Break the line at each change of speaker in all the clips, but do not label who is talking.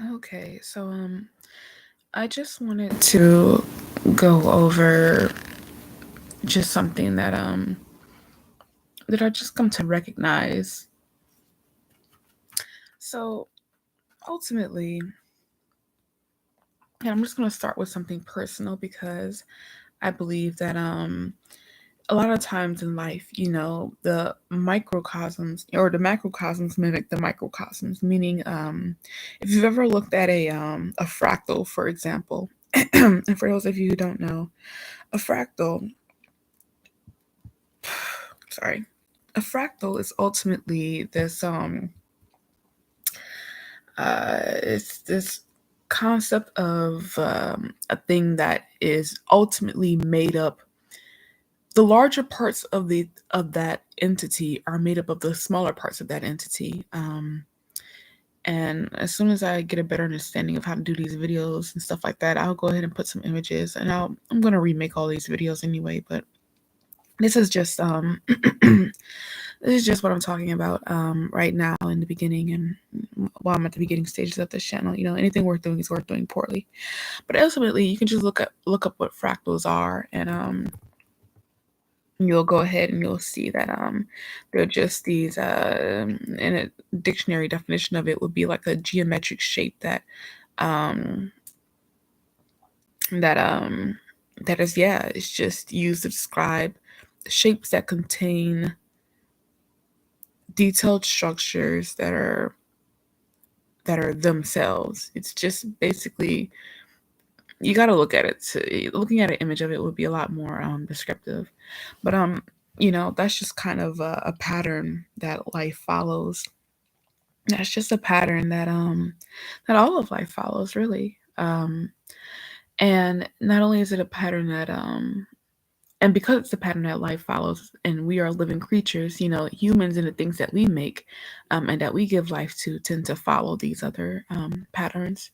Okay, so I just wanted to go over just something that I just come to recognize. So ultimately, and I'm just gonna start with something personal because I believe that a lot of times in life, the microcosms or the macrocosms mimic the microcosms, meaning if you've ever looked at a fractal, for example, and for those of you who don't know, a fractal sorry, a fractal is ultimately it's this concept of a thing that is ultimately made up. The larger parts of that entity are made up of the smaller parts of that entity. And as soon as I get a better understanding of how to do these videos and stuff like that, I'll go ahead and put some images, and I'm gonna remake all these videos anyway. But this is just this is just what I'm talking about right now in the beginning, and while I'm at the beginning stages of this channel. Anything worth doing is worth doing poorly. But ultimately, you can just look up what fractals are, and you'll go ahead and you'll see that they're just these in a dictionary definition of it would be like a geometric shape um that that is, yeah, it's just used to describe shapes that contain detailed structures that are themselves. It's just basically, you got to look at it. Looking at an image of it would be a lot more descriptive. But that's just kind of a pattern that life follows. That's just a pattern that all of life follows, really. And not only is it a pattern that and because it's a pattern that life follows, and we are living creatures, humans and the things that we make and that we give life to tend to follow these other patterns.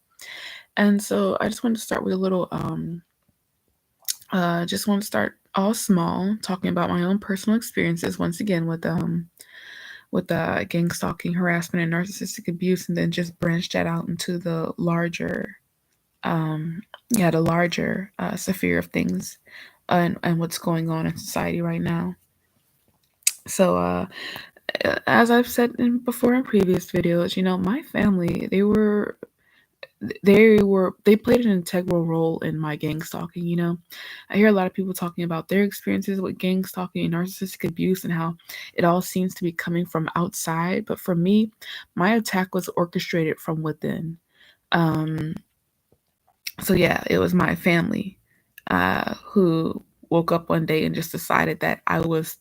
And so I just want to start with a little just want to start all small, talking about my own personal experiences once again with gang stalking, harassment, and narcissistic abuse, and then just branch that out into um, the larger sphere of things, and what's going on in society right now. So, as I've said before in previous videos, my family, they played an integral role in my gang stalking. I hear a lot of people talking about their experiences with gang stalking and narcissistic abuse and how it all seems to be coming from outside, but for me, my attack was orchestrated from within. um so yeah, it was my family who woke up one day and just decided that I was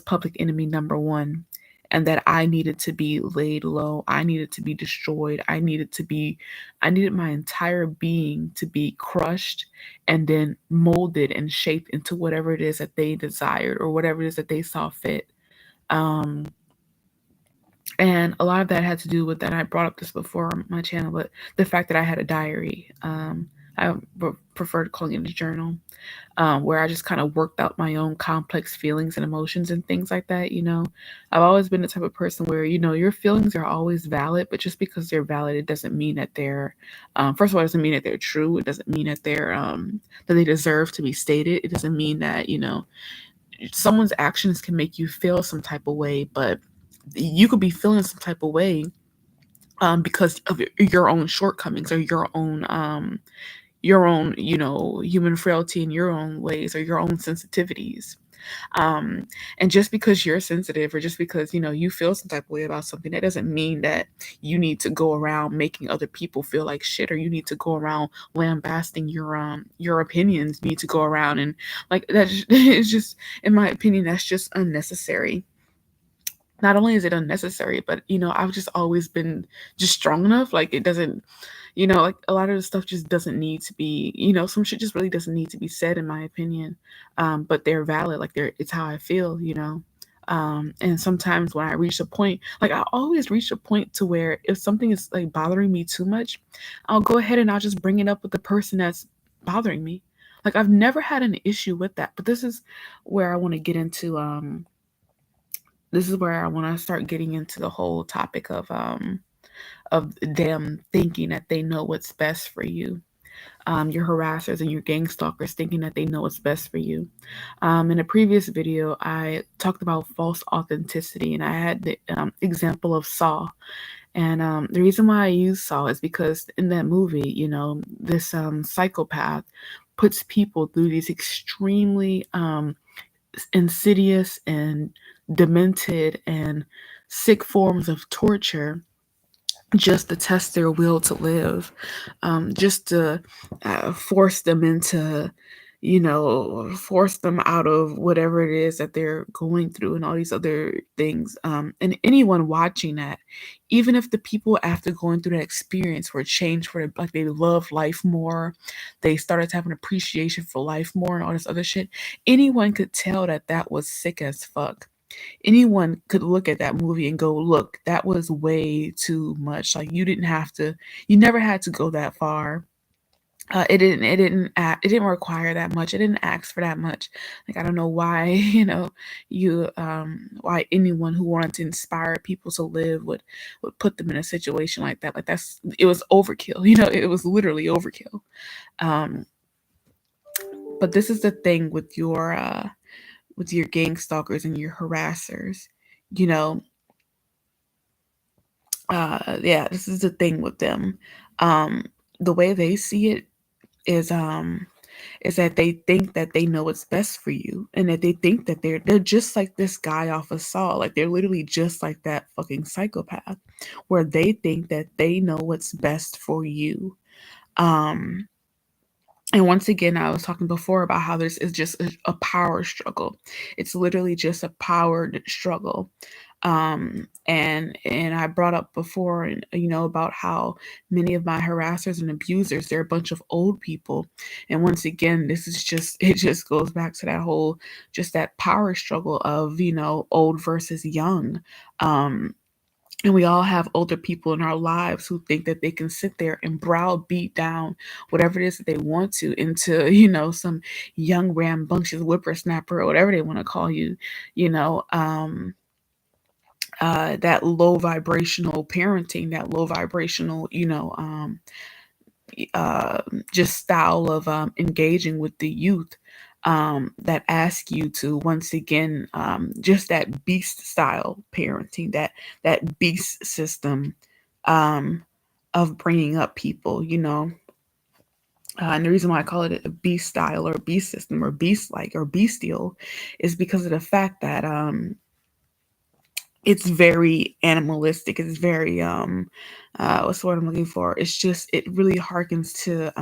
public enemy number one, and that I needed to be laid low. I needed to be destroyed. I needed my entire being to be crushed and then molded and shaped into whatever it is that they desired or whatever it is that they saw fit. Um, and a lot of that had to do with that. I brought up this before on my channel, but the fact that I had a diary. I preferred calling it a journal, where I just kind of worked out my own complex feelings and emotions and things like that. I've always been the type of person where, your feelings are always valid, but just because they're valid, it doesn't mean that first of all, it doesn't mean that they're true. It doesn't mean that that they deserve to be stated. It doesn't mean that, someone's actions can make you feel some type of way, but you could be feeling some type of way because of your own shortcomings or your own human frailty in your own ways or your own sensitivities. um and just because you're sensitive, or just because you feel some type of way about something, that doesn't mean that you need to go around making other people feel like shit, or you need to go around lambasting your opinions. You need to go around and like that. It's just, in my opinion, that's just unnecessary. Not only is it unnecessary, but I've just always been just strong enough. Like, it doesn't, like, a lot of the stuff just doesn't need to be, some shit just really doesn't need to be said, in my opinion. But they're valid. Like, it's how I feel. And sometimes when I reach a point, like, I always reach a point to where if something is like bothering me too much, I'll go ahead and I'll just bring it up with the person that's bothering me. Like, I've never had an issue with that, but where I want to get into this is where I want to start getting into the whole topic of of them thinking that they know what's best for you. Your harassers and your gang stalkers thinking that they know what's best for you. In a previous video, I talked about false authenticity, and I had the example of Saw. And the reason why I use Saw is because in that movie, this psychopath puts people through these extremely insidious and demented and sick forms of torture just to test their will to live, just to force them into, force them out of whatever it is that they're going through and all these other things. And anyone watching that, even if the people after going through that experience were changed for like they loved life more, they started to have an appreciation for life more and all this other shit, anyone could tell that that was sick as fuck. Anyone could look at that movie and go, look, that was way too much. Like you never had to go that far. It didn't require that much. It didn't ask for that much. Like, I don't know why, why anyone who wanted to inspire people to live would put them in a situation like that. Like, it was overkill. It was literally overkill. Um, but this is the thing with your gang stalkers and your harassers. You know, yeah, this is the thing with them. Um, the way they see it is is that they think that they know what's best for you, and that they think that they're just like this guy off of Saw. Like, they're literally just like that fucking psychopath, where they think that they know what's best for you. Um, and once again, I was talking before about how this is just a power struggle. It's literally just a power struggle. And I brought up before, about how many of my harassers and abusers, they're a bunch of old people. And once again, this is just it just goes back to that whole just that power struggle of old versus young. Um, and we all have older people in our lives who think that they can sit there and browbeat down whatever it is that they want to into, some young rambunctious whippersnapper or whatever they want to call you, you know. That low vibrational parenting, that low vibrational, uh, just style of engaging with the youth, that ask you to once again, just that beast style parenting, that beast system, um, of bringing up people, and the reason why I call it a beast style or beast system or beast like or bestial is because of the fact that it's very animalistic. It's very what's the word I'm looking for? It's just it really harkens to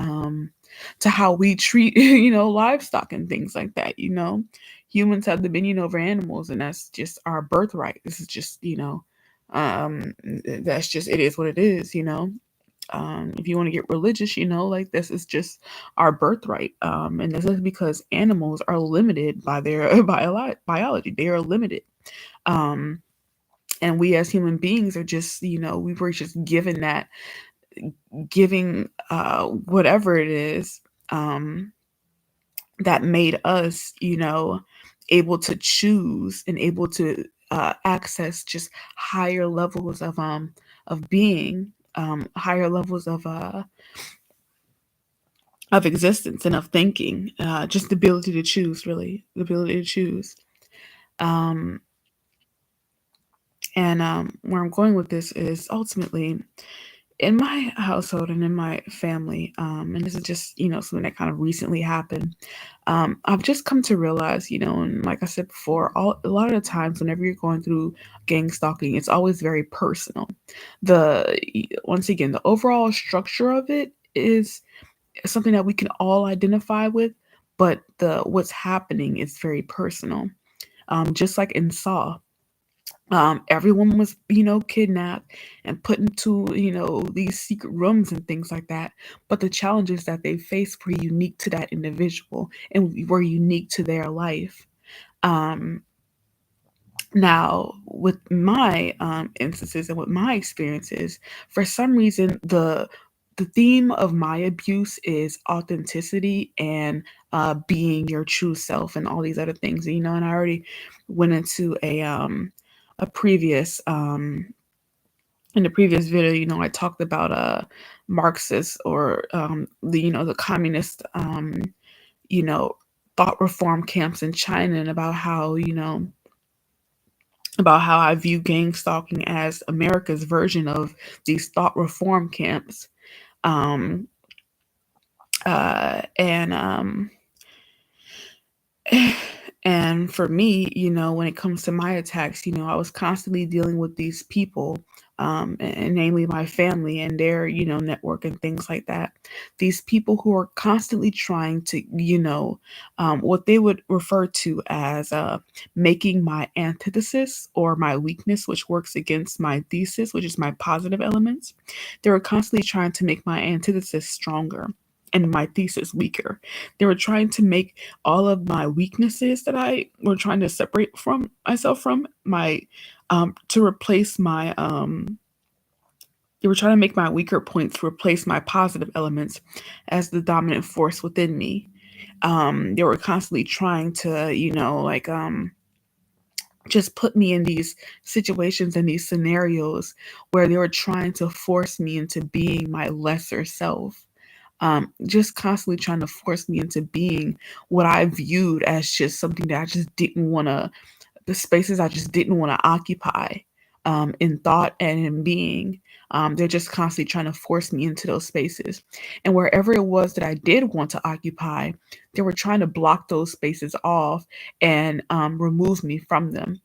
how we treat livestock and things like that. Humans have dominion over animals, and that's just our birthright. This is just that's just it is what it is. If you want to get religious, like this is just our birthright. And this is because animals are limited by their biology. They are limited. Um, and we as human beings are just we were just given that giving whatever it is that made us able to choose and able to access just higher levels of being, higher levels of existence and of thinking, just the ability to choose, really the ability to choose. um and where I'm going with this is ultimately in my household and in my family, and this is just something that kind of recently happened. I've just come to realize, and like I said before, a lot of the times whenever you're going through gang stalking, it's always very personal. The Once again, the overall structure of it is something that we can all identify with, but the what's happening is very personal. Just like in Saw, everyone was kidnapped and put into these secret rooms and things like that, but the challenges that they faced were unique to that individual and were unique to their life. um Now, with my instances and with my experiences, for some reason, the theme of my abuse is authenticity and being your true self and all these other things. And I already went into a previous in the previous video, I talked about Marxist or the communist you know thought reform camps in China, and about how I view gang stalking as America's version of these thought reform camps. Um, and And for me, when it comes to my attacks, I was constantly dealing with these people, and namely my family and their, network and things like that. These people who are constantly trying to, what they would refer to as making my antithesis or my weakness, which works against my thesis, which is my positive elements. They were constantly trying to make my antithesis stronger and my thesis weaker. They were trying to make all of my weaknesses that I were trying to separate from myself from my to replace my they were trying to make my weaker points to replace my positive elements as the dominant force within me. They were constantly trying to, just put me in these situations and these scenarios where they were trying to force me into being my lesser self, just constantly trying to force me into being what I viewed as just something that I just didn't want to, the spaces I just didn't want to occupy, in thought and in being. They're just constantly trying to force me into those spaces. And wherever it was that I did want to occupy, they were trying to block those spaces off and remove me from them.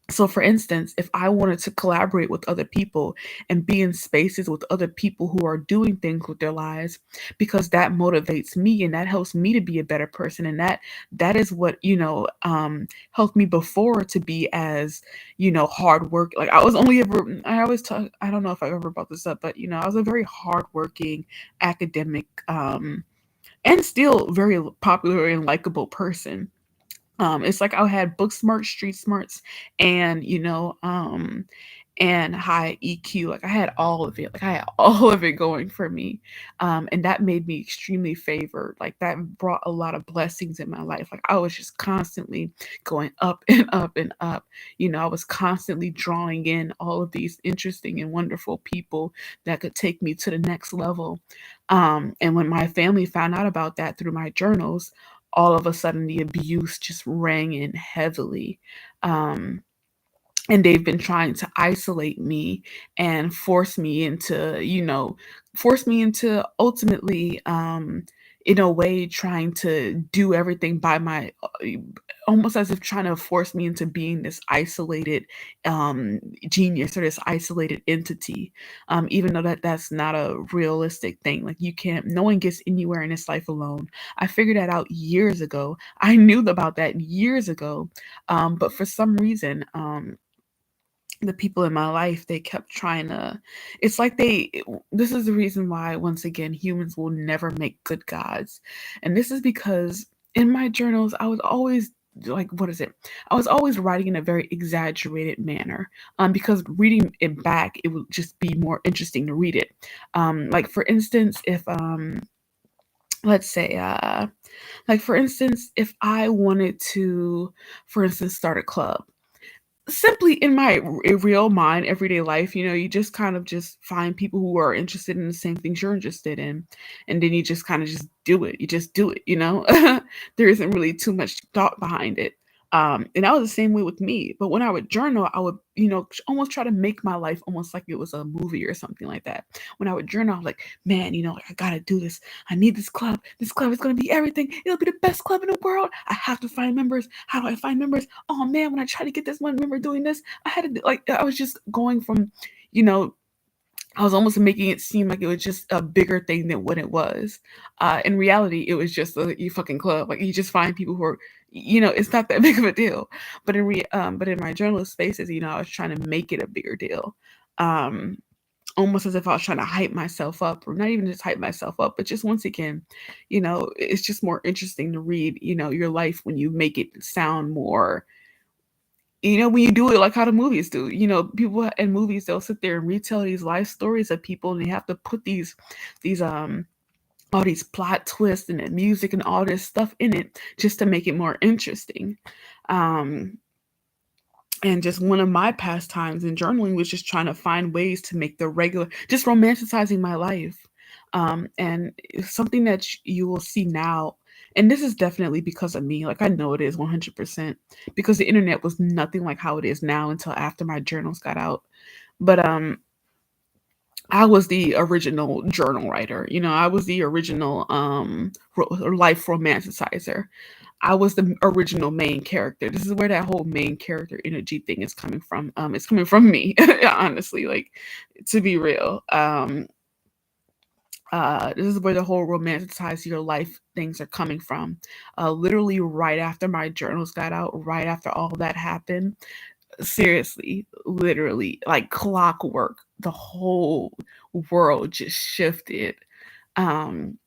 So, for instance, if I wanted to collaborate with other people and be in spaces with other people who are doing things with their lives, because that motivates me and that helps me to be a better person, and that is what helped me before to be as hard work. Like I was only ever, I always talk. I don't know if I ever brought this up, but I was a very hardworking academic, and still very popular and likable person. It's like I had book smarts, street smarts, and and high EQ. Like I had all of it. Like I had all of it going for me, and that made me extremely favored. Like that brought a lot of blessings in my life. Like I was just constantly going up and up and up. I was constantly drawing in all of these interesting and wonderful people that could take me to the next level. And when my family found out about that through my journals, all of a sudden the abuse just rang in heavily. Um, and they've been trying to isolate me and force me into ultimately, in a way, trying to do everything by my, almost as if trying to force me into being this isolated genius or this isolated entity, even though that's not a realistic thing. Like you can't, no one gets anywhere in this life alone. I figured that out years ago. I knew about that years ago, but for some reason, the people in my life, they kept trying to, it's like this is the reason why, once again, humans will never make good gods. And this is because in my journals I was always, like, what is it, I was always writing in a very exaggerated manner, because reading it back, it would just be more interesting to read it. Like for instance, if let's say like for instance, if I wanted to, for instance, start a club, simply in my real mind, everyday life, you just kind of just find people who are interested in the same things you're interested in, and then you just kind of just do it. You just do it. There isn't really too much thought behind it. And that was the same way with me. But when I would journal, I would, almost try to make my life almost like it was a movie or something like that. When I would journal, I was like, man, like, I gotta do this. I need this club. This club is gonna be everything. It'll be the best club in the world. I have to find members. How do I find members? Oh man, when I try to get this one member doing this, I had to like, I was just going from, you know, I was almost making it seem like it was just a bigger thing than what it was. In reality, it was just a you fucking club. Like you just find people who are, it's not that big of a deal. But in my journalist spaces, I was trying to make it a bigger deal. Um, Almost as if I was trying to hype myself up, or not even just hype myself up, but just once again, it's just more interesting to read, your life when you make it sound more, when you do it like how the movies do. People in movies, they'll sit there and retell these life stories of people, and they have to put these all these plot twists and the music and all this stuff in it just to make it more interesting. Um And just one of my pastimes in journaling was just trying to find ways to make the regular, just romanticizing my life. And it's something that you will see now. And this is definitely because of me. Like, I know it is 100% because the internet was nothing like how it is now until after my journals got out. But I was the original journal writer. I was the original life romanticizer. I was the original main character. This is where that whole main character energy thing is coming from. It's coming from me, honestly. Like, to be real. This is where the whole romanticize your life things are coming from. Literally, right after my journals got out, right after all that happened, seriously, literally, like clockwork, the whole world just shifted. Um,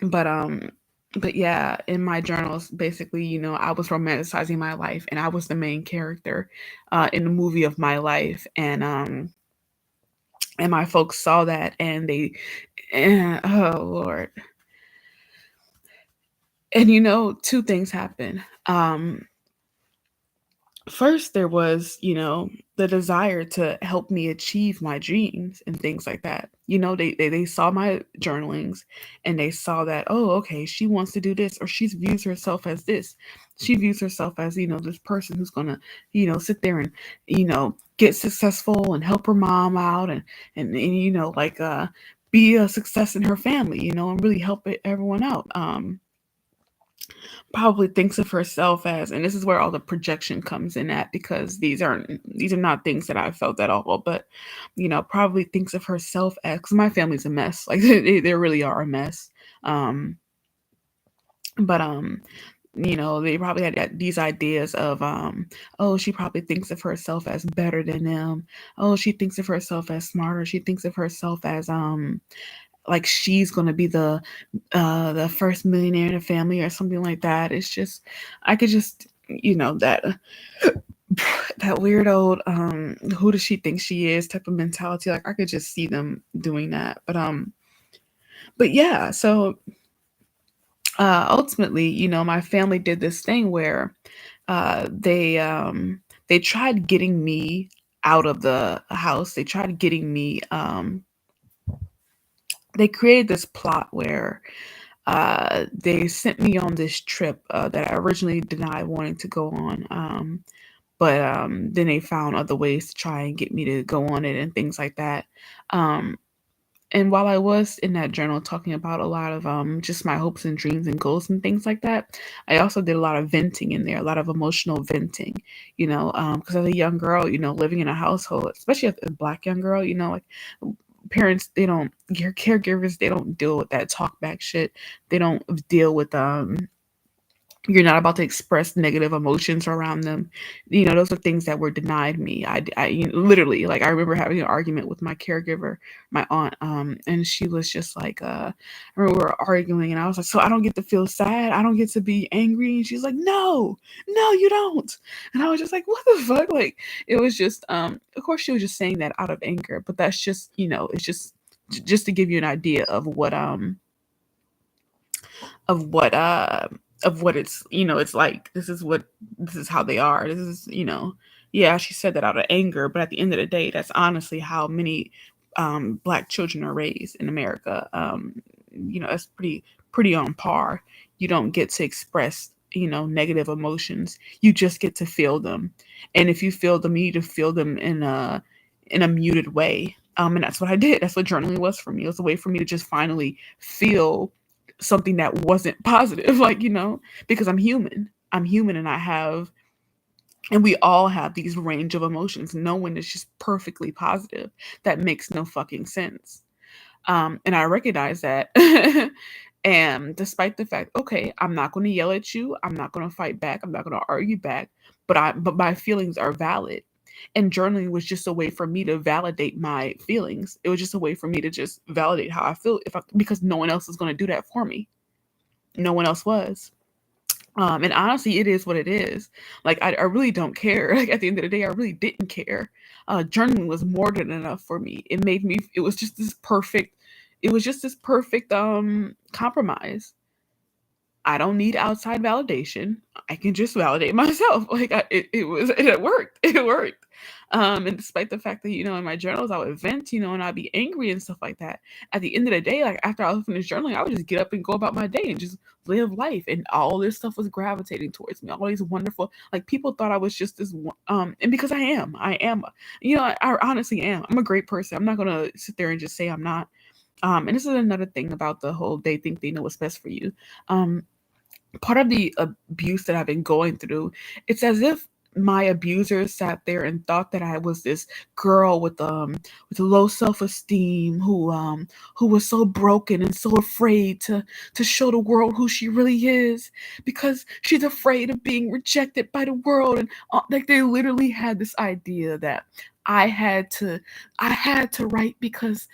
but um, but yeah, in my journals, basically, I was romanticizing my life, and I was the main character, in the movie of my life, and my folks saw that, and oh Lord, and two things happened. First, there was, the desire to help me achieve my dreams and things like that. They saw my journalings, and they saw that, oh, okay, she wants to do this, or she views herself as this. She views herself as, this person who's going to, sit there and, get successful and help her mom out and like, be a success in her family, and really help everyone out. Probably thinks of herself as, and this is where all the projection comes in at, because these are not things that I felt at all, but probably thinks of herself as, because my family's a mess. Like, they really are a mess. Um but they probably had these ideas of, oh, she probably thinks of herself as better than them. Oh, she thinks of herself as smarter. She thinks of herself as, like, she's gonna be the first millionaire in the family or something like that. It's just, I could just, that weird old, who does she think she is type of mentality. Like, I could just see them doing that. But yeah, so ultimately, my family did this thing where they tried getting me out of the house. They tried getting me, they created this plot where they sent me on this trip that I originally denied wanting to go on. But then they found other ways to try and get me to go on it and things like that. Um, and while I was in that journal talking about a lot of just my hopes and dreams and goals and things like that, I also did a lot of venting in there, a lot of emotional venting, because as a young girl, living in a household, especially as a Black young girl, like, parents, they don't, your caregivers, they don't deal with that talk back shit. They don't deal with, you're not about to express negative emotions around them. Those are things that were denied me. Literally, like, I remember having an argument with my caregiver, my aunt, and she was just like, I remember we were arguing, and I was like, so I don't get to feel sad? I don't get to be angry? And she's like, no, no, you don't. And I was just like, what the fuck? Like, it was just, of course, she was just saying that out of anger, but that's just, it's just to give you an idea of what uh of what it's like. This is how they are. This is, yeah, she said that out of anger, but at the end of the day, that's honestly how many Black children are raised in America. That's pretty on par. You don't get to express, negative emotions. You just get to feel them. And if you feel them, you need to feel them in a muted way. And that's what I did. That's what journaling was for me. It was a way for me to just finally feel something that wasn't positive, like, because I'm human. I'm human, and we all have these range of emotions. No one is just perfectly positive. That makes no fucking sense. And I recognize that. And despite the fact, okay, I'm not going to yell at you, I'm not going to fight back, I'm not going to argue back, but my feelings are valid. And journaling was just a way for me to validate my feelings. It was just a way for me to just validate how I feel, because no one else is going to do that for me. No one else was. And honestly, it is what it is. Like, I really don't care. Like, at the end of the day, I really didn't care. Journaling was more than enough for me. It was just this perfect, compromise. I don't need outside validation. I can just validate myself. Like it worked. It worked. And despite the fact that, in my journals I would vent, and I'd be angry and stuff like that. At the end of the day, like after I was finished journaling, I would just get up and go about my day and just live life. And all this stuff was gravitating towards me. All these wonderful, like people thought I was just and because I am, I honestly am. I'm a great person. I'm not gonna sit there and just say I'm not. And this is another thing about the whole they think they know what's best for you. Um, Part of the abuse that I've been going through, it's as if my abuser sat there and thought that I was this girl with low self-esteem who was so broken and so afraid to show the world who she really is because she's afraid of being rejected by the world. And like they literally had this idea that I had to I had to write because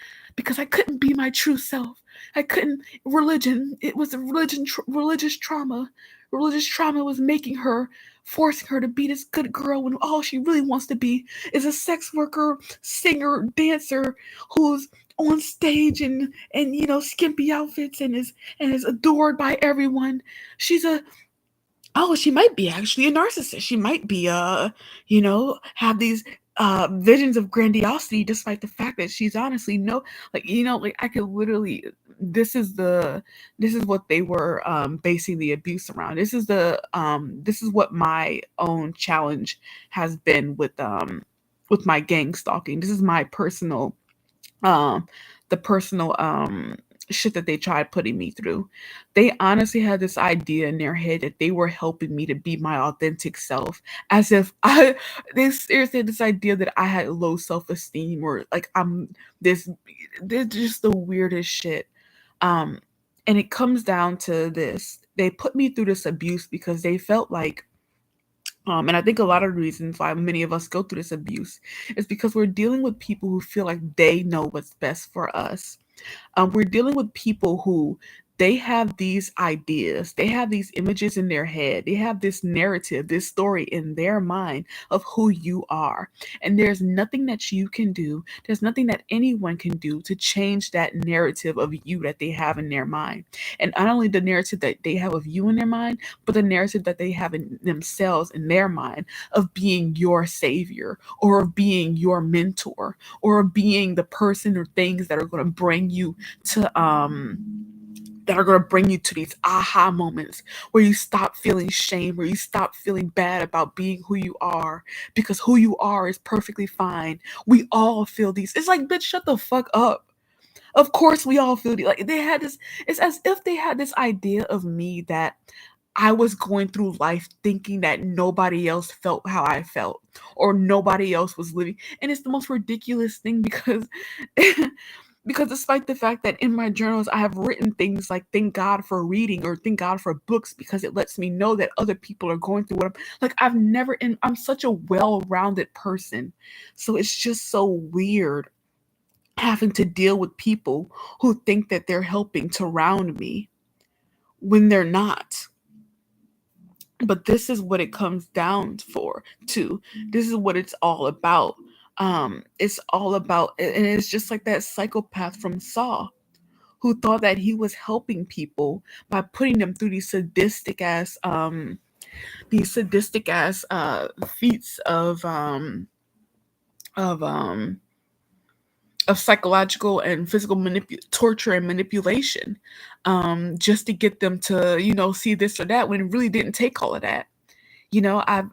I couldn't be my true self. I couldn't. Religion. It was a religious trauma. Religious trauma was making her, forcing her to be this good girl when all she really wants to be is a sex worker, singer, dancer who's on stage and skimpy outfits and is adored by everyone. She's a Oh, she might be actually a narcissist. She might be have these visions of grandiosity despite the fact that she's honestly no, like, like I could literally, this is what they were basing the abuse around. This is what my own challenge has been with my gang stalking. This is my personal um the personal shit that they tried putting me through. They honestly had this idea in their head that they were helping me to be my authentic self, as if I they seriously had this idea that I had low self-esteem or like this they're just the weirdest shit. um and it comes down to this: they put me through this abuse because they felt like, and I think a lot of the reasons why many of us go through this abuse is because we're dealing with people who feel like they know what's best for us. We're dealing with people who they have these ideas, they have these images in their head, they have this narrative, this story in their mind of who you are. And there's nothing that you can do, there's nothing that anyone can do to change that narrative of you that they have in their mind. And not only the narrative that they have of you in their mind, but the narrative that they have in themselves in their mind of being your savior or of being your mentor or of being the person or things that are going to bring you to these aha moments where you stop feeling shame, where you stop feeling bad about being who you are, because who you are is perfectly fine. We all feel these. It's like, bitch, shut the fuck up. Of course we all feel like they had this. It's as if they had this idea of me that I was going through life thinking that nobody else felt how I felt or nobody else was living. And it's the most ridiculous thing because because despite the fact that in my journals I have written things like thank God for reading or thank God for books because it lets me know that other people are going through what I've never and I'm such a well-rounded person. So it's just so weird having to deal with people who think that they're helping to round me when they're not. But this is what it comes down for to. This is what it's all about. It's all about, and it's just like that psychopath from Saw who thought that he was helping people by putting them through these sadistic ass feats of um of psychological and physical torture and manipulation, just to get them to see this or that when it really didn't take all of that. I've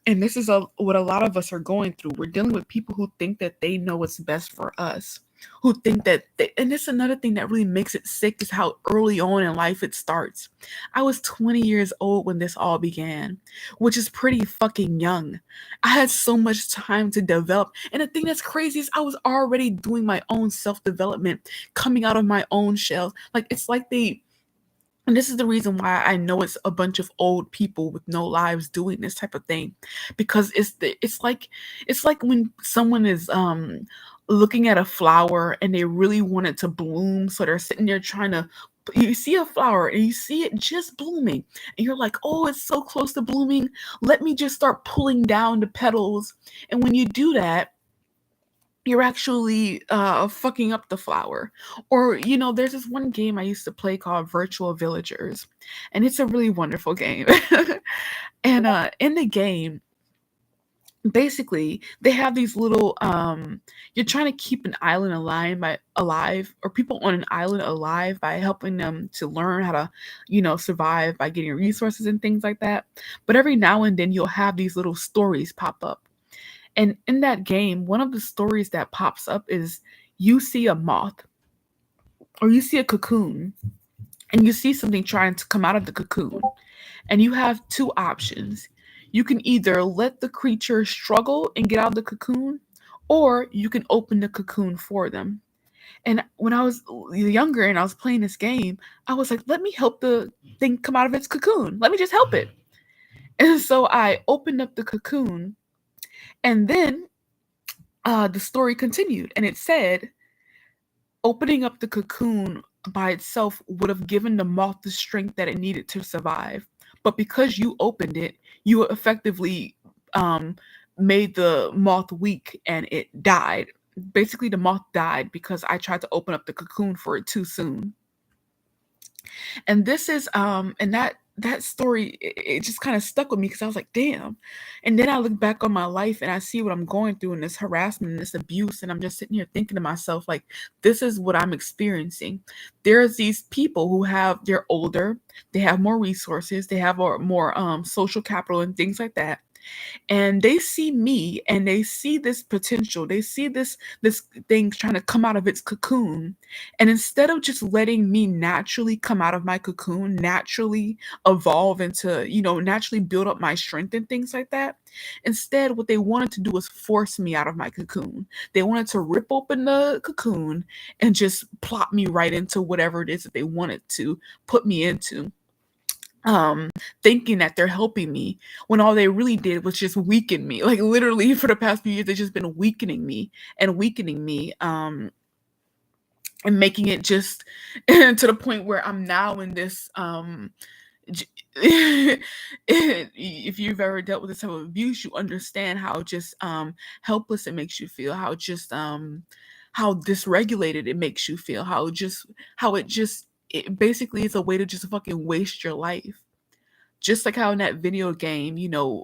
and this is what a lot of us are going through. We're dealing with people who think that they know what's best for us, who think that and this is another thing that really makes it sick is how early on in life it starts. I was 20 years old when this all began, which is pretty fucking young. I had so much time to develop. And the thing that's crazy is I was already doing my own self-development, coming out of my own shell. Like it's like and this is the reason why I know it's a bunch of old people with no lives doing this type of thing, because it's like when someone is looking at a flower and they really want it to bloom, so they're sitting there trying to. You see a flower and you see it just blooming, and you're like, "Oh, it's so close to blooming. Let me just start pulling down the petals." And when you do that, you're actually fucking up the flower. Or, there's this one game I used to play called Virtual Villagers, and it's a really wonderful game. And in the game, basically they have these little you're trying to keep an island alive, or people on an island alive, by helping them to learn how to survive by getting resources and things like that. But every now and then you'll have these little stories pop up. And in that game, one of the stories that pops up is you see a moth, or you see a cocoon, and you see something trying to come out of the cocoon. And you have two options. You can either let the creature struggle and get out of the cocoon, or you can open the cocoon for them. And when I was younger and I was playing this game, I was like, let me help the thing come out of its cocoon. Let me just help it. And so I opened up the cocoon, and then the story continued, and it said, opening up the cocoon by itself would have given the moth the strength that it needed to survive. But because you opened it, you effectively um, made the moth weak and it died. Basically, the moth died because I tried to open up the cocoon for it too soon. And this is and that story, it just kind of stuck with me because I was like, damn. And then I look back on my life and I see what I'm going through, and this harassment and this abuse, and I'm just sitting here thinking to myself, like, this is what I'm experiencing. There's these people who they're older, they have more resources, they have more social capital and things like that, and they see me and they see this potential, they see this thing trying to come out of its cocoon, and instead of just letting me naturally come out of my cocoon, naturally evolve into, naturally build up my strength and things like that, instead what they wanted to do was force me out of my cocoon. They wanted to rip open the cocoon and just plop me right into whatever it is that they wanted to put me into, um thinking that they're helping me, when all they really did was just weaken me. Like, literally, for the past few years they've just been weakening me and weakening me, and making it just to the point where I'm now in this if you've ever dealt with this type of abuse, you understand how just helpless it makes you feel, how dysregulated it makes you feel, it basically is a way to just fucking waste your life. Just like how in that video game,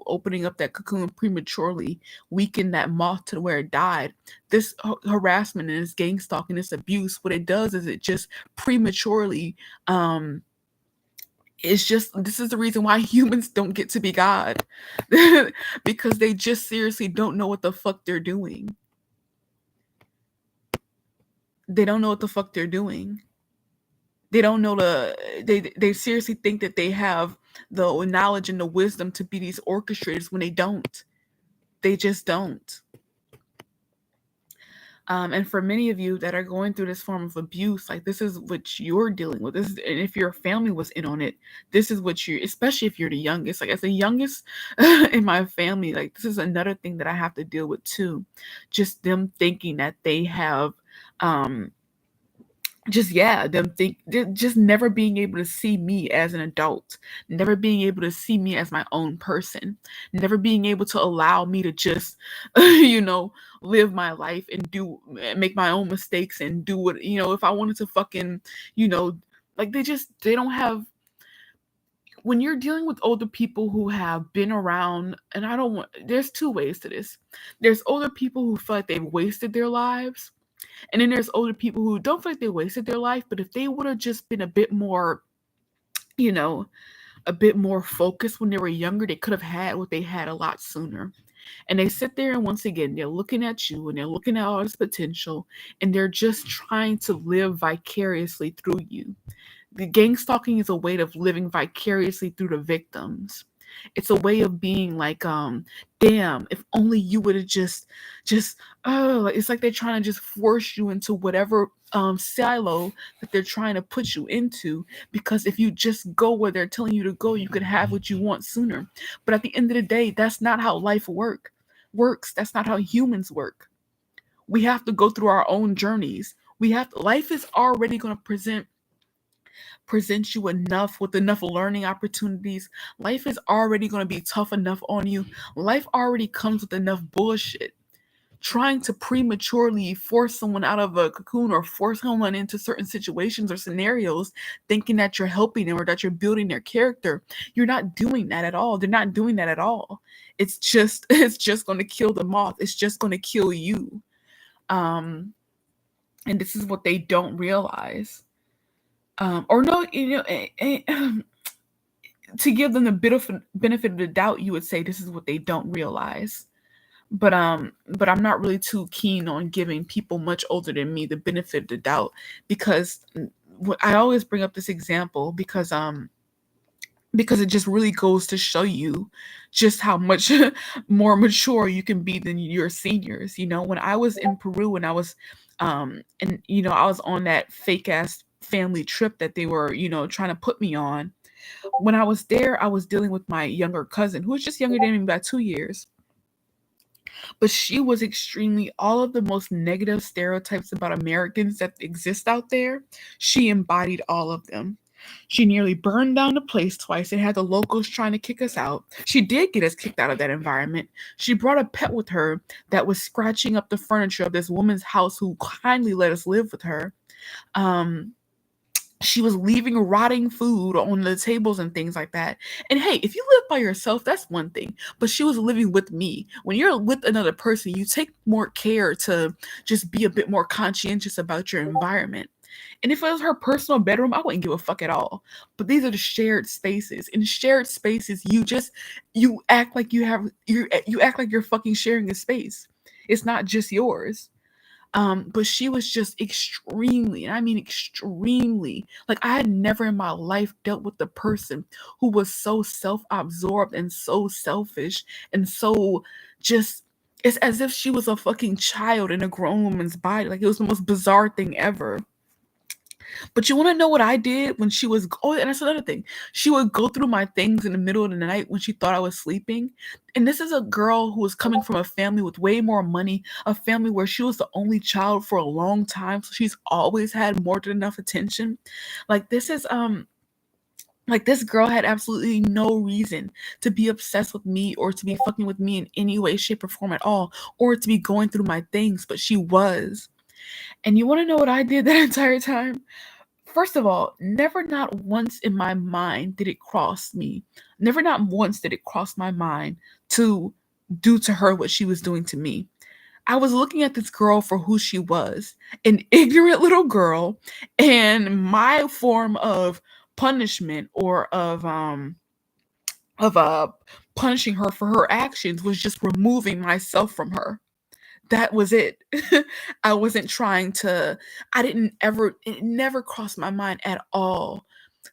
opening up that cocoon prematurely weakened that moth to where it died. This harassment and this gang stalking, this abuse, what it does is it just prematurely, it's just, this is the reason why humans don't get to be God. Because they just seriously don't know what the fuck they're doing. They don't know what the fuck they're doing. They don't know they seriously think that they have the knowledge and the wisdom to be these orchestrators when they don't. They just don't. And for many of you that are going through this form of abuse, like, this is what you're dealing with. And if your family was in on it, this is what especially if you're the youngest. Like, as the youngest in my family, like, this is another thing that I have to deal with too. Just them thinking that they have, just never being able to see me as an adult, never being able to see me as my own person, never being able to allow me to just live my life and make my own mistakes and do what, if I wanted to fucking, you know like, they don't have. When you're dealing with older people who have been around, and I don't want there's two ways to this. There's older people who feel like they've wasted their lives, and then there's older people who don't feel like they wasted their life, but if they would have just been a bit more, you know, a bit more focused when they were younger, they could have had what they had a lot sooner. And they sit there, and once again, they're looking at you and they're looking at all this potential, and they're just trying to live vicariously through you. The gang stalking is a way of living vicariously through the victims. It's a way of being like, damn, if only you would have just it's like they're trying to just force you into whatever silo that they're trying to put you into, because if you just go where they're telling you to go, you could have what you want sooner. But at the end of the day, that's not how life works. That's not how humans work. We have to go through our own journeys. Life is already going to present you enough with enough learning opportunities. Life is already going to be tough enough on you. Life already comes with enough bullshit. trying to prematurely force someone out of a cocoon or force someone into certain situations or scenarios, thinking that you're helping them or that you're building their character. You're not doing that at all. They're not doing that at all. It's just going to kill the moth. It's just going to kill you. Um, and this is what they don't realize. Or no, to give them the bit of benefit of the doubt, you would say this is what they don't realize. But I'm not really too keen on giving people much older than me the benefit of the doubt, because I always bring up this example because it just really goes to show you just how much more mature you can be than your seniors. When I was in Peru and and I was on that fake ass family trip that they were, trying to put me on. When I was there, I was dealing with my younger cousin, who was just younger than me by 2 years. But she was extremely, all of the most negative stereotypes about Americans that exist out there, she embodied all of them. She nearly burned down the place twice and had the locals trying to kick us out. She did get us kicked out of that environment. She brought a pet with her that was scratching up the furniture of this woman's house who kindly let us live with her. Um, she was leaving rotting food on the tables and things like that. And hey, if you live by yourself, that's one thing. But she was living with me. When you're with another person, you take more care to just be a bit more conscientious about your environment. And if it was her personal bedroom, I wouldn't give a fuck at all. But these are the shared spaces. In shared spaces, you act like you act like you're fucking sharing a space. It's not just yours. But she was just extremely, and I mean extremely, like I had never in my life dealt with a person who was so self-absorbed and so selfish and so just, it's as if she was a fucking child in a grown woman's body. Like it was the most bizarre thing ever. But you want to know what I did when she was? Oh, and that's another thing. She would go through my things in the middle of the night when she thought I was sleeping. And this is a girl who was coming from a family with way more money, a family where she was the only child for a long time, so she's always had more than enough attention. Like this is like this girl had absolutely no reason to be obsessed with me or to be fucking with me in any way, shape, or form at all, or to be going through my things, but she was. And you want to know what I did that entire time? First of all, never not once in my mind did it cross me. Never not once did it cross my mind to do to her what she was doing to me. I was looking at this girl for who she was, an ignorant little girl, and my form of punishment or of punishing her for her actions was just removing myself from her. That was it. I wasn't trying to, I didn't ever, it never crossed my mind at all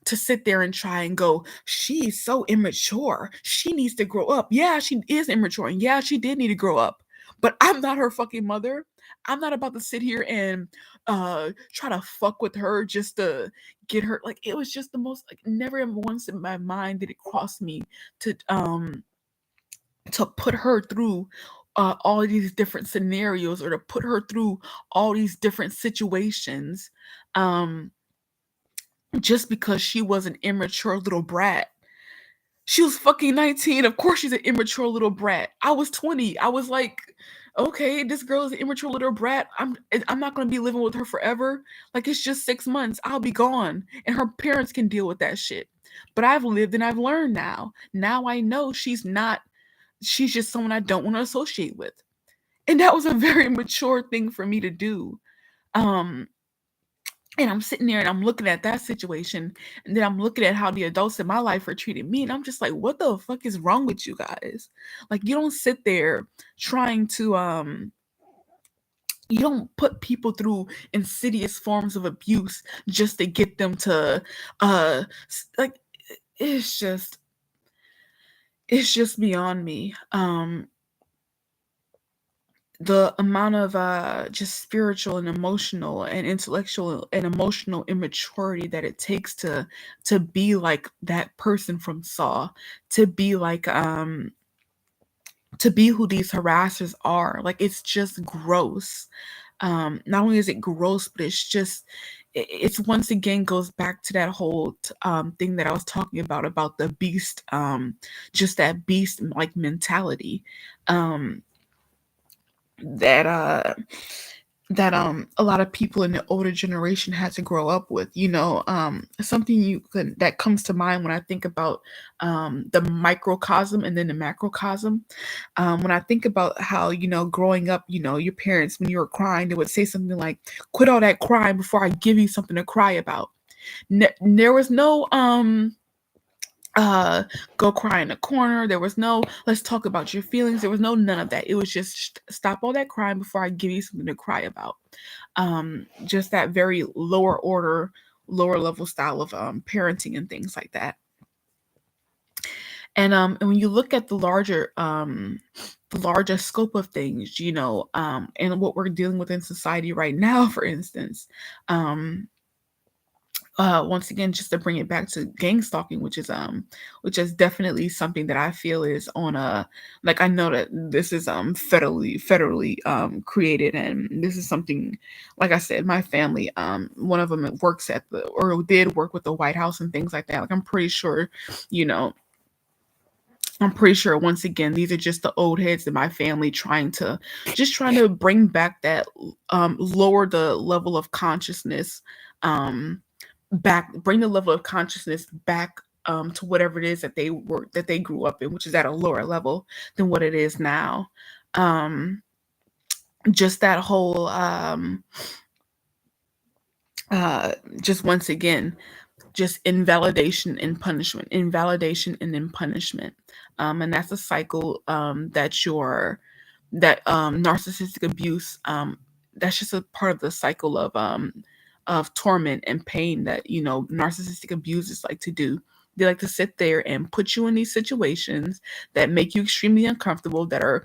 to sit there and try and go, she's so immature. She needs to grow up. Yeah, she is immature. And yeah, she did need to grow up. But I'm not her fucking mother. I'm not about to sit here and try to fuck with her just to get her. Like it was just the most, like never once in my mind did it cross me to put her through all these different scenarios or to put her through all these different situations um, just because she was an immature little brat. She was fucking 19. Of course, she's an immature little brat. I was 20. I was like, okay, this girl is an immature little brat. I'm not gonna be living with her forever. Like it's just 6 months. I'll be gone, and her parents can deal with that shit. But I've lived and I've learned now. Now I know she's not, she's just someone I don't want to associate with. And that was a very mature thing for me to do. Um, and I'm sitting there and I'm looking at that situation, and then I'm looking at how the adults in my life are treating me, and I'm just like, what the fuck is wrong with you guys? Like, you don't sit there trying to you don't put people through insidious forms of abuse just to get them to like it's just it's just beyond me. The amount of just spiritual and emotional and intellectual and emotional immaturity that it takes to be like that person from Saw, to be like to be who these harassers are. Like it's just gross. Not only is it gross, but it's just it's once again goes back to that whole thing that I was talking about the beast, just that beast like mentality. um that a lot of people in the older generation had to grow up with. Something that comes to mind when I think about the microcosm and then the macrocosm. When I think about how, growing up, your parents, when you were crying, they would say something like, "Quit all that crying before I give you something to cry about." There was no uh go cry in the corner. There was no let's talk about your feelings. There was no none of that. It was just stop all that crying before I give you something to cry about. Just that very lower order, lower level style of parenting and things like that. And when you look at the larger scope of things, and what we're dealing with in society right now, for instance, um once again, just to bring it back to gang stalking, which is definitely something that I feel is on a, like, I know that this is federally created, and this is something, like I said, my family, one of them works at the, or did work with the White House and things like that. Like, you know I'm pretty sure, once again, these are just the old heads in my family trying to bring back that, lower the level of consciousness, um bring the level of consciousness back, to whatever it is that they grew up in, which is at a lower level than what it is now. Um just that whole, uh just once again, just invalidation and then punishment. And that's a cycle, that narcissistic abuse, that's just a part of the cycle of torment and pain that, narcissistic abusers like to do. They like to sit there and put you in these situations that make you extremely uncomfortable, that are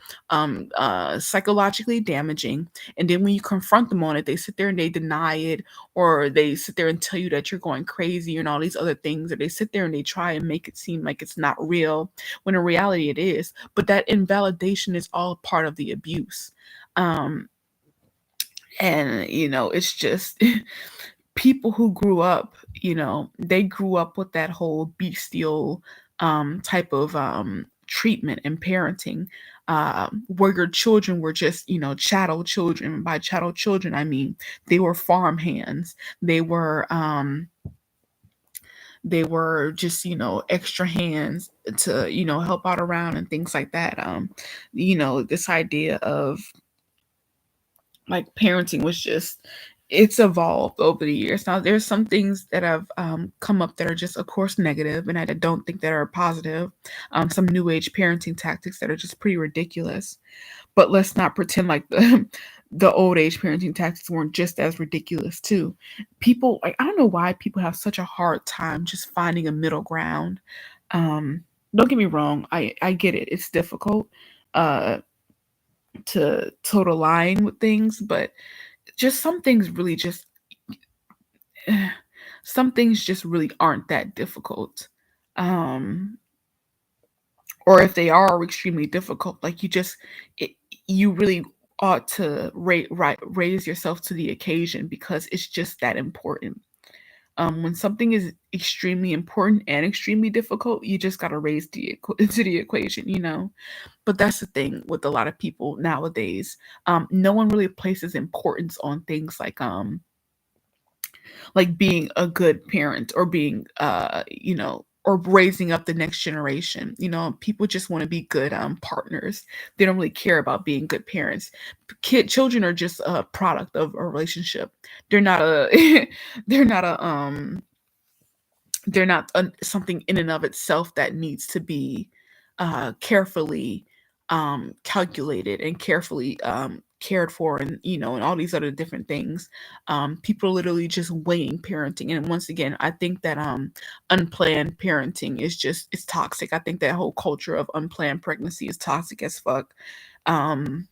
psychologically damaging. And then when you confront them on it, they sit there and they deny it, or they sit there and tell you that you're going crazy and all these other things, or they sit there and they try and make it seem like it's not real, when in reality it is. But that invalidation is all part of the abuse. Um, and, it's just people who grew up, they grew up with that whole bestial type of treatment and parenting, where your children were just, chattel children. By chattel children, I mean they were farm hands. They were just, extra hands to, help out around and things like that. This idea of, like, parenting was just, it's evolved over the years. Now there's some things that have come up that are just, of course, negative, and I don't think that are positive. Some new age parenting tactics that are just pretty ridiculous. But let's not pretend like the the old age parenting tactics weren't just as ridiculous too. People, like, I don't know why people have such a hard time just finding a middle ground. Don't get me wrong, I get it. It's difficult uh to toe the line with things, but just some things really just some things just really aren't that difficult. Um, or if they are extremely difficult, like, it, you really ought to raise yourself to the occasion, because it's just that important. When something is extremely important and extremely difficult, you just got to raise to the equation. But that's the thing with a lot of people nowadays. No one really places importance on things like being a good parent, or being, or raising up the next generation. People just want to be good partners. They don't really care about being good parents. Children are just a product of a relationship. They're not a they're not a they're not something in and of itself that needs to be carefully calculated and carefully cared for, and, and all these other different things. People are literally just weighing parenting, and once again, I think that unplanned parenting is just, it's toxic. I think that whole culture of unplanned pregnancy is toxic as fuck. um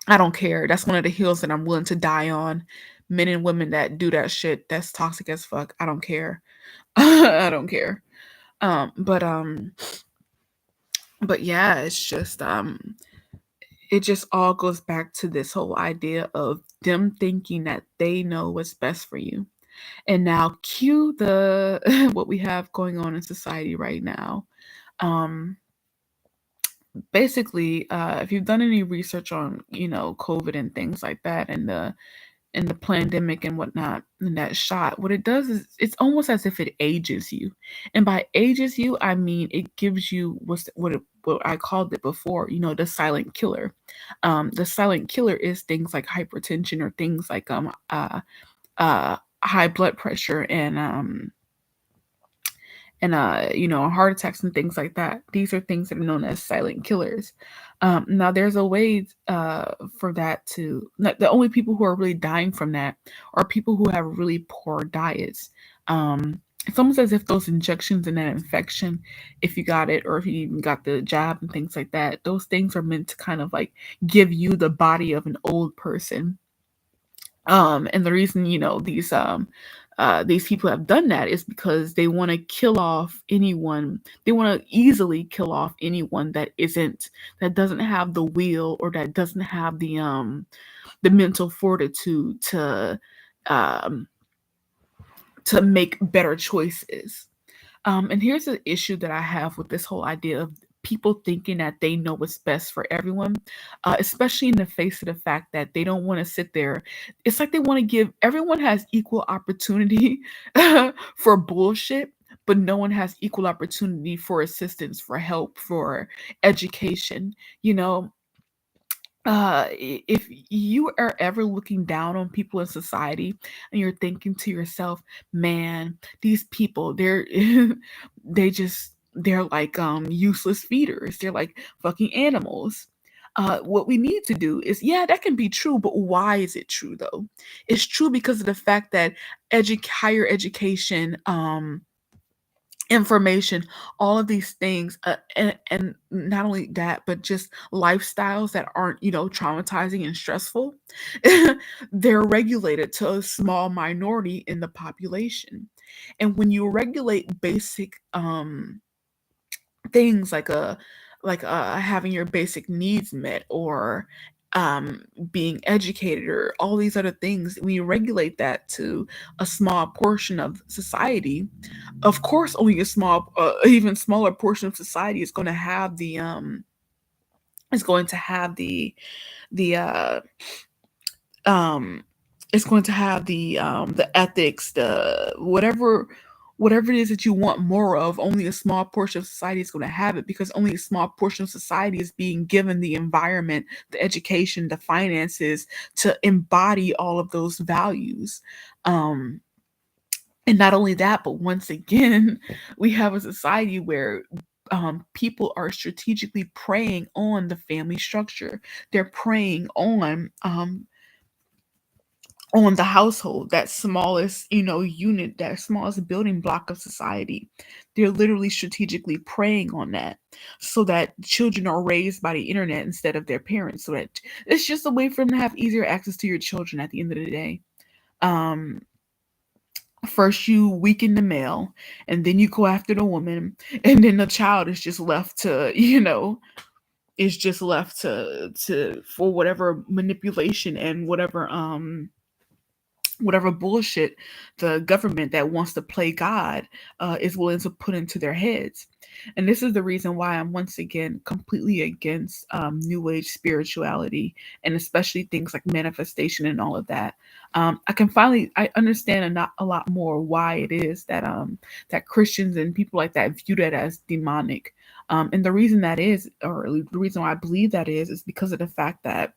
I don't care. That's one of the hills that I'm willing to die on. Men and women that do that shit, that's toxic as fuck. I don't care. I don't care. Um, but um, but yeah, it's just, it just all goes back to this whole idea of them thinking that they know what's best for you. And now cue the what we have going on in society right now. Um, basically, if you've done any research on, COVID and things like that, and the pandemic and whatnot, and that shot, what it does is it's almost as if it ages you. And by ages you, I mean it gives you what I called it before, the silent killer. The silent killer is things like hypertension or things like high blood pressure and heart attacks and things like that. These are things that are known as silent killers. Now there's a way for that to the only people who are really dying from that are people who have really poor diets. It's almost as if those injections and that infection, if you got it or if you even got the jab and things like that, those things are meant to kind of like give you the body of an old person. And the reason, these people have done that is because they want to kill off anyone. They want to easily kill off anyone that doesn't have the will or that doesn't have the mental fortitude um to make better choices. And here's the issue that I have with this whole idea of people thinking that they know what's best for everyone, especially in the face of the fact that they don't want to sit there. It's like they want to give everyone has equal opportunity for bullshit, but no one has equal opportunity for assistance, for help, for education. You know, if you are ever looking down on people in society and you're thinking to yourself, man, these people, they're like useless feeders, they're like fucking animals. What we need to do is, yeah, that can be true, but why is it true though? It's true because of the fact that higher education, information, all of these things, and not only that, but just lifestyles that aren't, traumatizing and stressful. They're regulated to a small minority in the population. And when you regulate basic things like having your basic needs met, or being educated, or all these other things, when you regulate that to a small portion of society, of course only a small even smaller portion of society is going to have the um it's going to have the ethics, the whatever it is that you want more of. Only a small portion of society is going to have it, because only a small portion of society is being given the environment, the education, the finances to embody all of those values. um and not only that, but once again, we have a society where people are strategically preying on the family structure. They're preying on the household, that smallest, unit, that smallest building block of society. They're literally strategically preying on that, so that children are raised by the internet instead of their parents, so that it's just a way for them to have easier access to your children at the end of the day. um First you weaken the male, and then you go after the woman, and then the child is just left to, is just left to for whatever manipulation and whatever bullshit the government that wants to play God is willing to put into their heads. And this is the reason why I'm once again completely against New Age spirituality, and especially things like manifestation and all of that. I understand a lot more why it is that Christians and people like that view that as demonic. And the reason that is, or the reason why I believe that is because of the fact that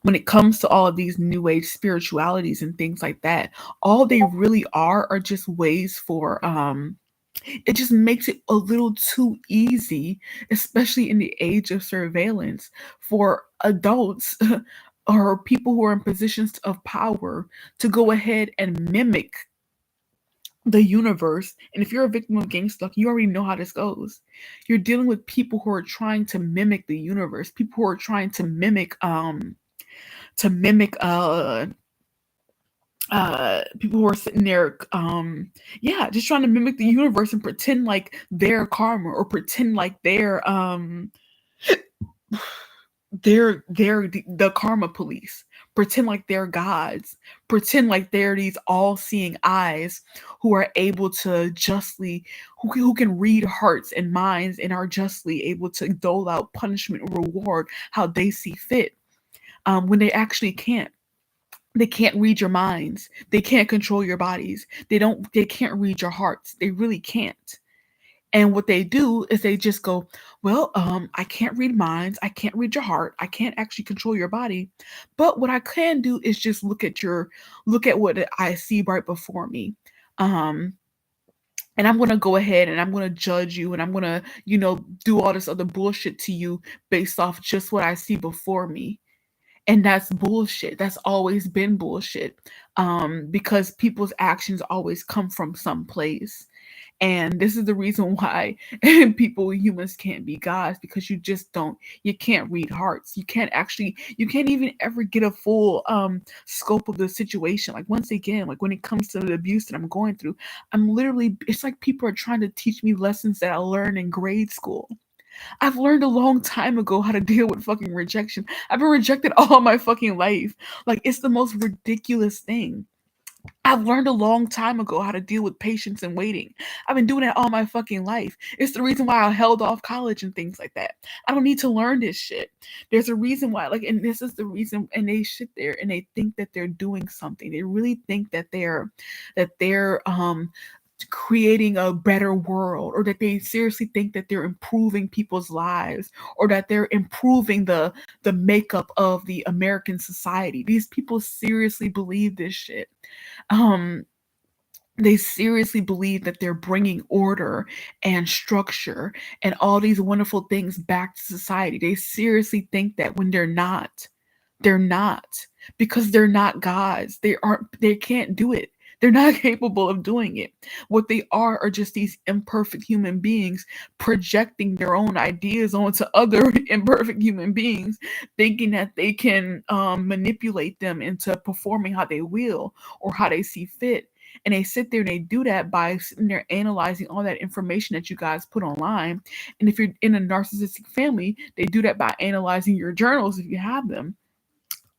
when it comes to all of these new age spiritualities and things like that, all they really are just ways for it just makes it a little too easy, especially in the age of surveillance, for adults or people who are in positions of power to go ahead and mimic the universe. And if you're a victim of gang stalking, you already know how this goes. You're dealing with people who are trying to mimic the universe, people who are trying to mimic people who are sitting there yeah, just trying to mimic the universe and pretend like they're karma, or pretend like they're the karma police, pretend like they're gods, pretend like they're these all-seeing eyes who are able to justly, who can read hearts and minds and are justly able to dole out punishment or reward how they see fit, when they actually can't. They can't read your minds. They can't control your bodies. They can't read your hearts. They really can't. And what they do is they just go, well, I can't read minds, I can't read your heart, I can't actually control your body. But what I can do is just look at what I see right before me. Um, and I'm gonna go ahead and I'm gonna judge you and I'm gonna, do all this other bullshit to you based off just what I see before me. And that's bullshit. That's always been bullshit. Because people's actions always come from some place. And this is the reason why humans can't be gods, because you can't read hearts. You can't even ever get a full scope of the situation. Like, once again, like when it comes to the abuse that I'm going through, it's like people are trying to teach me lessons that I learned in grade school. I've learned a long time ago how to deal with fucking rejection. I've been rejected all my fucking life. Like, it's the most ridiculous thing. I've learned a long time ago how to deal with patience and waiting. I've been doing that all my fucking life. It's the reason why I held off college and things like that. I don't need to learn this shit. There's a reason why, like, and this is the reason. And they sit there and they think that they're doing something. They really think that they're creating a better world, or that they seriously think that they're improving people's lives, or that they're improving the makeup of the American society. These people seriously believe this shit. um they seriously believe that they're bringing order and structure and all these wonderful things back to society. They seriously think that, when they're not, because they're not gods. They can't do it. They're not capable of doing it. What they are just these imperfect human beings projecting their own ideas onto other imperfect human beings, thinking that they can manipulate them into performing how they will or how they see fit. And they sit there and they do that by sitting there analyzing all that information that you guys put online. And if you're in a narcissistic family, they do that by analyzing your journals if you have them.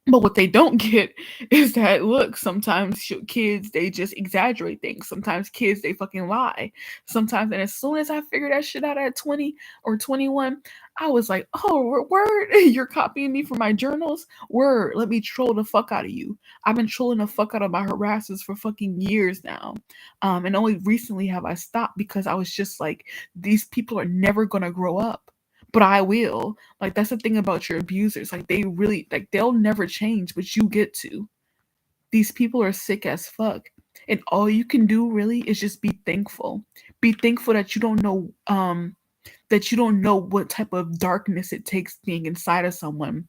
But what they don't get is that, look, sometimes kids, they just exaggerate things. Sometimes kids, they fucking lie. Sometimes, and as soon as I figured that shit out at 20 or 21, I was like, oh, word, you're copying me for my journals? Word, let me troll the fuck out of you. I've been trolling the fuck out of my harassers for fucking years now. And only recently have I stopped, because I was just like, these people are never gonna grow up. But I will. Like, that's the thing about your abusers. Like, they'll never change, but you get to. These people are sick as fuck. And all you can do really is just be thankful. Be thankful that you don't know what type of darkness it takes being inside of someone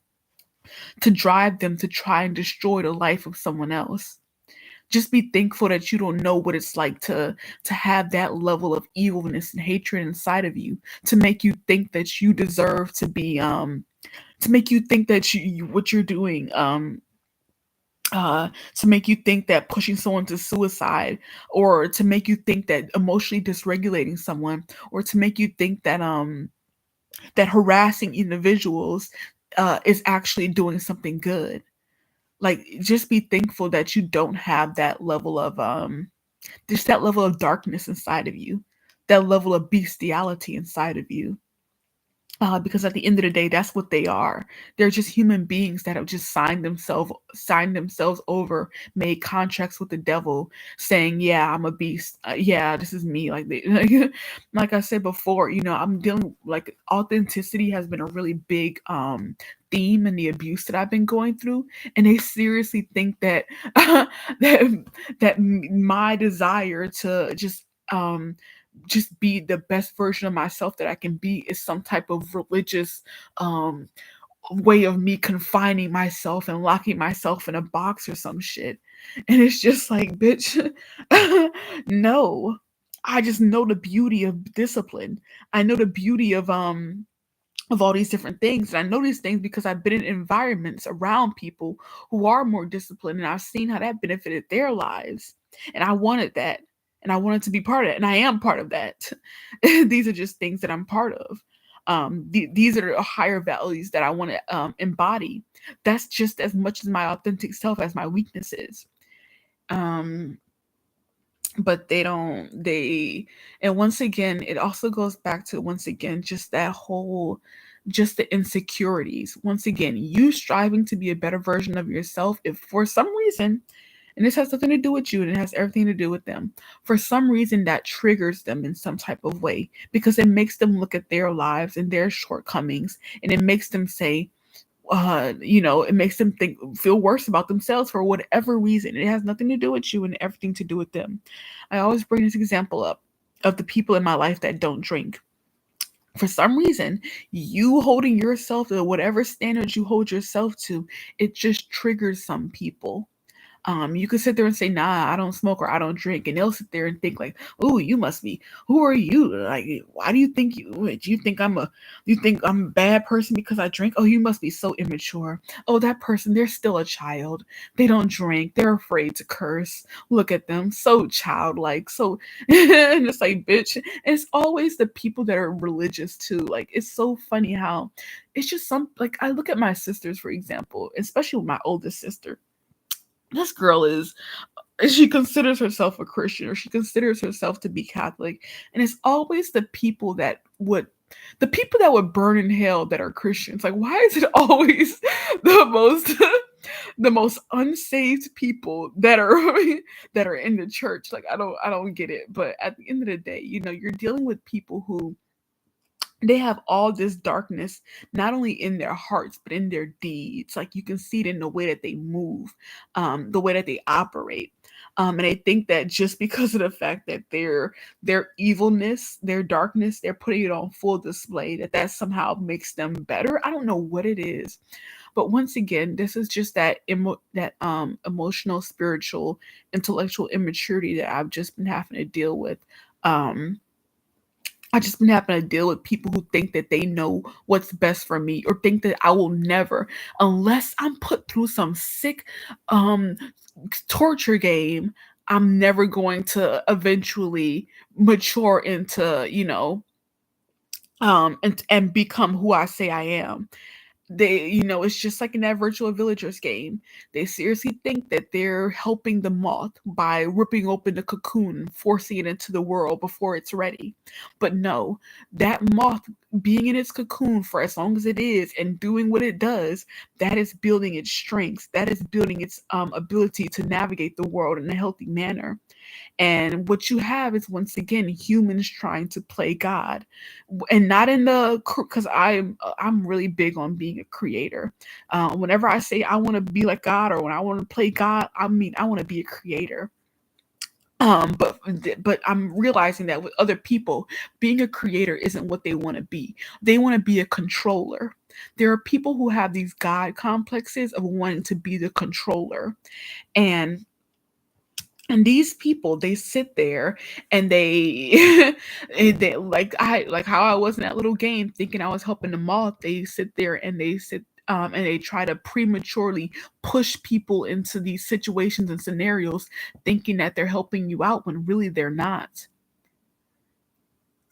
to drive them to try and destroy the life of someone else. Just be thankful that you don't know what it's like to have that level of evilness and hatred inside of you, to make you think that you deserve to be to make you think that what you're doing, to make you think that pushing someone to suicide, or to make you think that emotionally dysregulating someone, or to make you think that harassing individuals is actually doing something good. Like, just be thankful that you don't have that level of just that level of darkness inside of you, that level of bestiality inside of you. Because at the end of the day, that's what they are. They're just human beings that have just signed themselves over, made contracts with the devil, saying, "Yeah, I'm a beast. Yeah, this is me." Like, like I said before, I'm dealing, like, authenticity has been a really big theme in the abuse that I've been going through, and they seriously think that that my desire to just be the best version of myself that I can be is some type of religious um way of me confining myself and locking myself in a box or some shit. And it's just like, bitch, no. I just know the beauty of discipline. I know the beauty of all these different things. And I know these things because I've been in environments around people who are more disciplined, and I've seen how that benefited their lives. And I wanted that. And I wanted to be part of it. And I am part of that. These are just things that I'm part of. These are the higher values that I want to embody. That's just as much as my authentic self as my weaknesses. Um, but they don't, and once again, it also goes back to, once again, just that whole, just the insecurities. Once again, you striving to be a better version of yourself, if for some reason, and this has nothing to do with you and it has everything to do with them, for some reason that triggers them in some type of way, because it makes them look at their lives and their shortcomings, and it makes them say, it makes them feel worse about themselves for whatever reason. It has nothing to do with you and everything to do with them. I always bring this example up of the people in my life that don't drink. For some reason, you holding yourself to whatever standards you hold yourself to, it just triggers some people. You could sit there and say, "Nah, I don't smoke or I don't drink," and they'll sit there and think like, "Oh, you must be. Who are you? Like, why do you think you? Do you think You think I'm a bad person because I drink? Oh, you must be so immature. Oh, that person, they're still a child. They don't drink. They're afraid to curse. Look at them, so childlike. So, and it's like, bitch. And it's always the people that are religious too. Like, it's so funny how it's just like I look at my sisters, for example, especially with my oldest sister. This girl is, she considers herself a Christian, or she considers herself to be Catholic, and it's always the people that would burn in hell that are Christians. Like, why is it always the most the most unsaved people that are that are in the church? Like, I don't get it. But at the end of the day, you're dealing with people who, they have all this darkness, not only in their hearts but in their deeds. Like, you can see it in the way that they move, the way that they operate. And I think that just because of the fact that their evilness, their darkness, they're putting it on full display, that somehow makes them better. I don't know what it is. But once again, this is just that emotional, spiritual, intellectual immaturity that I've just been having to deal with. um I just been having to deal with people who think that they know what's best for me, or think that I will never, unless I'm put through some sick um torture game, I'm never going to eventually mature into, and become who I say I am. It's just like in that virtual villagers game. They seriously think that they're helping the moth by ripping open the cocoon, forcing it into the world before it's ready. But no, that moth being in its cocoon for as long as it is and doing what it does, that is building its strengths. That is building its ability to navigate the world in a healthy manner. And what you have is, once again, humans trying to play God, and not in the, because I'm really big on being a creator. Whenever I say I want to be like God, or when I want to play God, I mean I want to be a creator. But I'm realizing that with other people, being a creator isn't what they want to be. They want to be a controller. There are people who have these God complexes of wanting to be the controller. and and these people, they sit there and they they, like how I was in that little game thinking I was helping them all. They sit there and they try to prematurely push people into these situations and scenarios, thinking that they're helping you out when really they're not.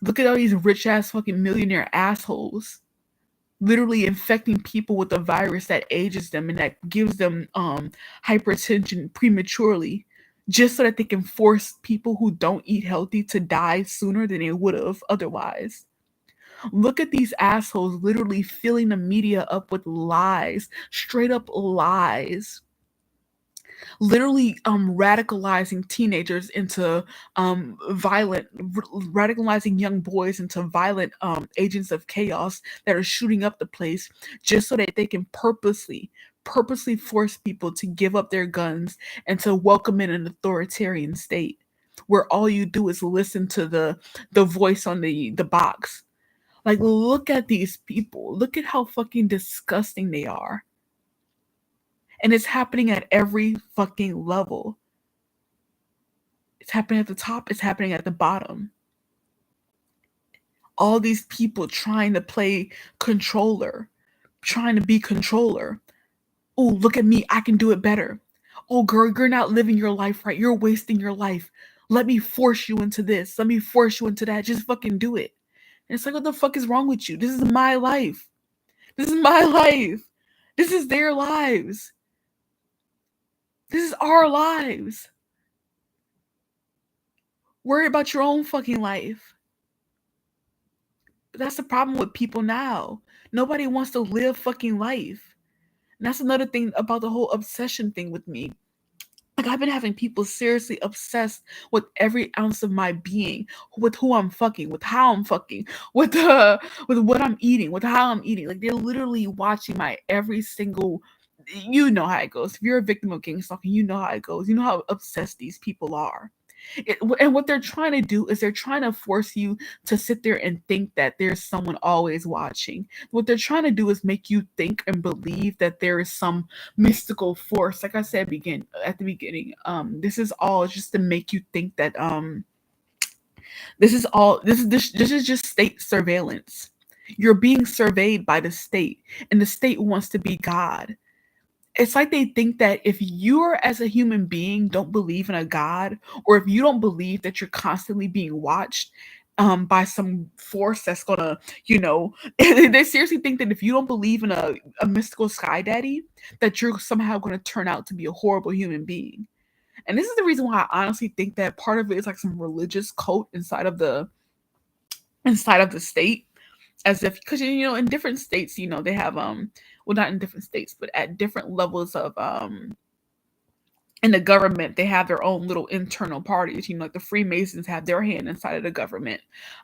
Look at all these rich ass fucking millionaire assholes literally infecting people with a virus that ages them and that gives them hypertension prematurely, just so that they can force people who don't eat healthy to die sooner than they would have otherwise. Look at these assholes literally filling the media up with lies, straight up lies, literally radicalizing teenagers into radicalizing young boys into violent agents of chaos that are shooting up the place, just so that they can purposely force people to give up their guns and to welcome in an authoritarian state where all you do is listen to the voice on the box. Like, look at these people, look at how fucking disgusting they are. And it's happening at every fucking level. It's happening at the top, it's happening at the bottom. All these people trying to play controller, trying to be controller. Oh, look at me, I can do it better. Oh, girl, you're not living your life right. You're wasting your life. Let me force you into this. Let me force you into that. Just fucking do it. And it's like, what the fuck is wrong with you? This is my life. This is my life. This is their lives. This is our lives. Worry about your own fucking life. But that's the problem with people now. Nobody wants to live fucking life. And that's another thing about the whole obsession thing with me. Like, I've been having people seriously obsessed with every ounce of my being, with who I'm fucking, with how I'm fucking, with what I'm eating, with how I'm eating. Like, they're literally watching my every single. You know how it goes. If you're a victim of gang stalking, you know how it goes. You know how obsessed these people are. And what they're trying to do is they're trying to force you to sit there and think that there's someone always watching. What they're trying to do is make you think and believe that there is some mystical force. Like I said at the beginning, this is all just to make you think that this is just state surveillance. You're being surveyed by the state, and the state wants to be God. It's like they think that if you're as a human being don't believe in a god, or if you don't believe that you're constantly being watched by some force that's gonna, you know, they seriously think that if you don't believe in a mystical sky daddy, that you're somehow gonna turn out to be a horrible human being. And this is the reason why I honestly think that part of it is like some religious cult inside of the state, as if, because you know in different states, you know, they have well, not in different states, but at different levels of in the government, they have their own little internal parties. You know, like the Freemasons have their hand inside of the government.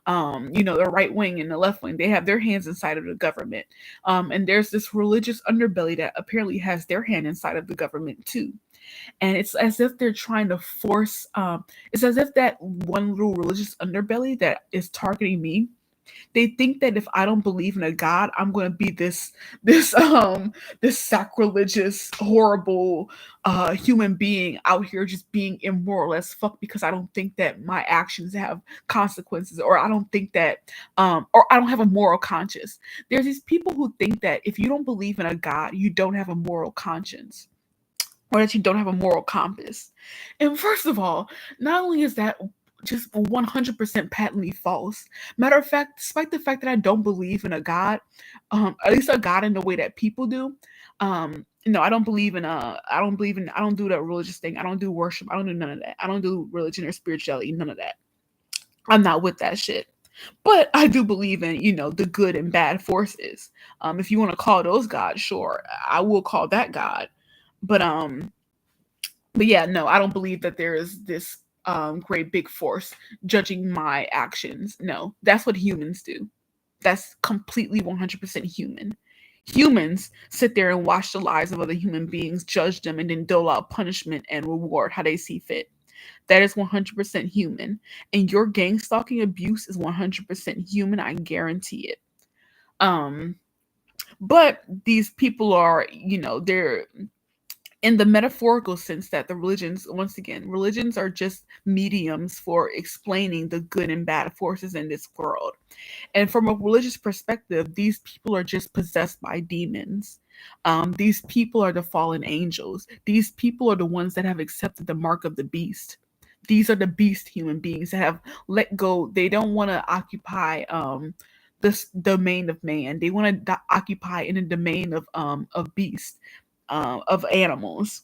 You know, the right wing and the left wing, they have their hands inside of the government. And there's this religious underbelly that apparently has their hand inside of the government too. And it's as if they're trying to force. It's as if that one little religious underbelly that is targeting me, they think that if I don't believe in a god, I'm going to be this sacrilegious, horrible human being out here just being immoral as fuck because I don't think that my actions have consequences, or I don't think that or I don't have a moral conscience. There's these people who think that if you don't believe in a god, you don't have a moral conscience, or that you don't have a moral compass. And first of all, not only is that just 100% patently false. Matter of fact, despite the fact that I don't believe in a God, at least a God in the way that people do, no, I don't believe in I don't do that religious thing. I don't do worship. I don't do none of that. I don't do religion or spirituality, none of that. I'm not with that shit. But I do believe in, you know, the good and bad forces. If you want to call those gods, sure, I will call that God. But but yeah, no, I don't believe that there is this great big force judging my actions. No, that's what humans do. That's completely 100% human. Humans sit there and watch the lives of other human beings, judge them, and then dole out punishment and reward how they see fit. That is 100% human. And your gang stalking abuse is 100% human. I guarantee it. Um, but these people are, you know, they're in the metaphorical sense that the religions, once again, religions are just mediums for explaining the good and bad forces in this world. And from a religious perspective, these people are just possessed by demons. These people are the fallen angels. These people are the ones that have accepted the mark of the beast. These are the beast human beings that have let go. They don't want to occupy this domain of man. They want to occupy in a domain of beast, of animals.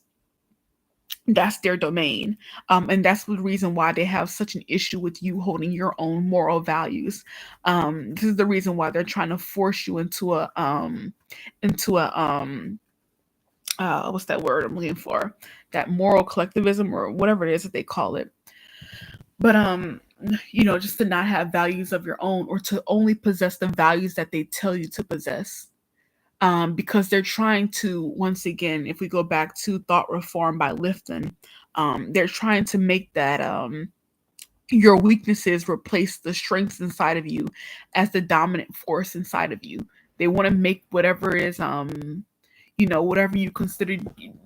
That's their domain. And that's the reason why they have such an issue with you holding your own moral values. This is the reason why they're trying to force you into a what's that word I'm looking for, that moral collectivism or whatever it is that they call it. But you know, just to not have values of your own, or to only possess the values that they tell you to possess. Because they're trying to, once again, if we go back to thought reform by Lifton, they're trying to make that your weaknesses replace the strengths inside of you as the dominant force inside of you. They want to make whatever is you know, whatever you consider,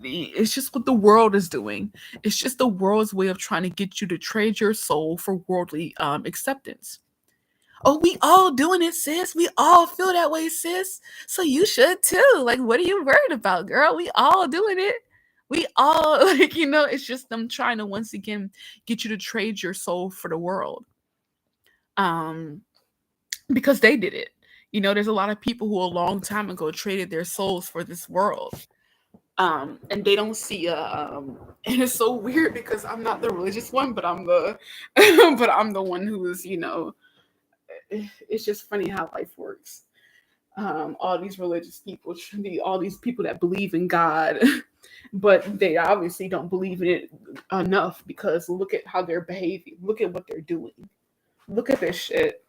it's just what the world is doing. It's just the world's way of trying to get you to trade your soul for worldly acceptance. Oh, we all doing it, sis. We all feel that way, sis. So you should too. Like, what are you worried about, girl? We all doing it. We all like, you know, it's just them trying to once again get you to trade your soul for the world. Um, because they did it. There's a lot of people who a long time ago traded their souls for this world. And they don't see and it's so weird because I'm not the religious one, but I'm the but I'm the one who is, it's just funny how life works. All these religious people, all these people that believe in God, but they obviously don't believe in it enough, because look at how they're behaving, look at what they're doing, look at this shit.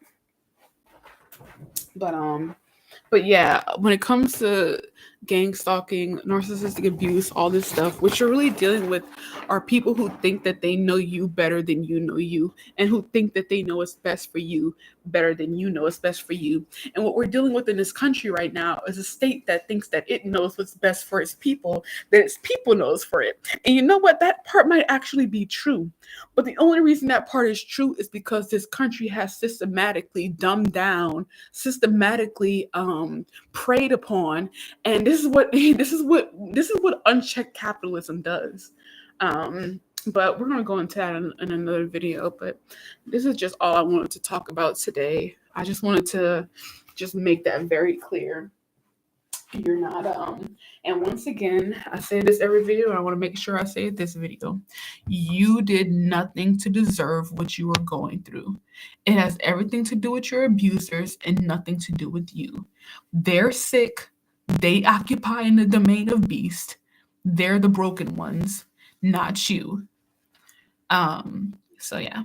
But yeah, when it comes to gang stalking, narcissistic abuse, all this stuff, what you're really dealing with are people who think that they know you better than you know you, and who think that they know what's best for you better than you know what's best for you. And what we're dealing with in this country right now is a state that thinks that it knows what's best for its people, that its people knows for it. And you know what? That part might actually be true. But the only reason that part is true is because this country has systematically dumbed down, systematically preyed upon, and this is what unchecked capitalism does. But we're gonna go into that in another video. But this is just all I wanted to talk about today. I just wanted to just make that very clear. You're not and once again, I say this every video, and I want to make sure I say it this video. You did nothing to deserve what you were going through. It has everything to do with your abusers and nothing to do with you. They're sick. They occupy in the domain of beast. They're the broken ones, not you. So yeah.